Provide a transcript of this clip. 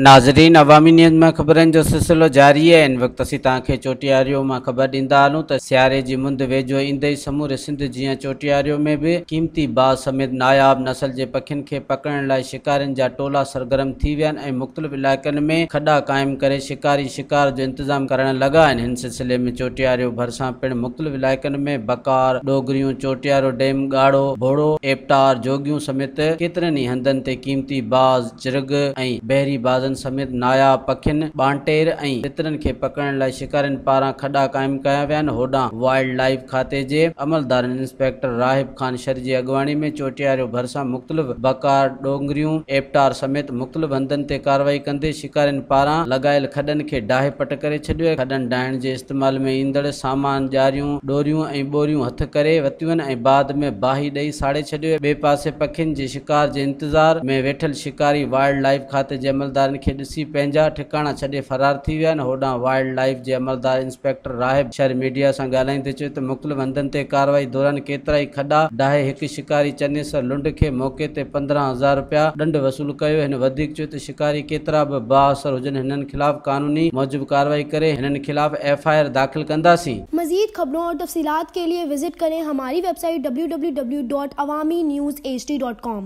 नाज़रीन, अवामी न्यूज़ में ख़बरनि जो सिलसिलो जारी है। इन वक्त असीं तव्हांखे चोटियारियो में ख़बर ॾींदा हलूं त सियारे जी मुंद वेझो ईंदे ई समूरे सिंध जीअं चोटियारियो में भी कीमती बाज़ समेत नायाब नस्ल के पखियुनि खे पकड़ण लाइ शिकारियुनि जा टोला सरगर्म थी विया आहिनि ऐं मुख़्तलिफ़ इलाइक़नि में खॾा क़ाइम करे शिकारी शिकार जो इंतज़ाम करण लॻा आहिनि। हिन सिलसिले में चोटियारियो भरिसां पिणु मुख़्तलिफ़ इलाइक़नि में बकार, डोगरियूं, चोटियारो डैम, गाड़ो, भोड़ो, एपटार, जोगियूं समेत केतिरनि ई हंधनि ते कीमती बाज़, चिरग ऐं बहरी बाज़ समेत नायाब पखियुनि, बांटेर ऐं तितरनि खे पकड़ण लाइ शिकारियुनि पारां खॾा क़ाइम कया विया आहिनि। होॾां वाइल्ड लाइफ खाते जे अमलदारनि इंस्पेक्टर राहिब खान शर जी अॻुवाणी में चोटियारियो भरिसां मुख़्तलिफ़ बकार, डोंगरियूं, एपटार समेत मुख़्तलिफ़ हंधनि ते कार्रवाई कंदे शिकारियुनि पारां लॻायल खॾनि खे डाहे पट करे छॾियो। खॾनि डाइण जे इस्तेमाल में ईंदड़ सामान, ॼारियूं, डोरियूं ऐं बोरियूं हथ करे वतियूं आहिनि ऐं बाद में बाही ॾेई साड़े छॾियो। ॿिए पासे पखियुनि जे शिकार जे इंतज़ार में वेठल शिकारी वाइल्ड लाइफ खाते जे अमलदार खे ॾिसी पंहिंजा ठिकाणा छॾे फरार थी विया आहिनि। होॾां वाइल्ड लाइफ जे अमलदार इंस्पेक्टर राहिब शर मीडिया सां ॻाल्हाईंदे चयो त मुख़्तलिफ़ हंधनि ते कार्रवाई दौरान केतिरा ई खॾा डाहे हिकु शिकारी चनेसर लुंड खे मौके ते 15,000 रुपया ॾंड वसूल कयो। हिन वधीक चयो त शिकारी केतिरा बि बाअसर हुजनि, हिननि खिलाफ़ कानूनी मूजिब कार्रवाई करे हिननि खिलाफ़ FIR दाखिल कंदासीं। मज़ीद खबरों और तफसीलात के लिए विजिट करें हमारी वेबसाइट www.awamiNewsHD.com।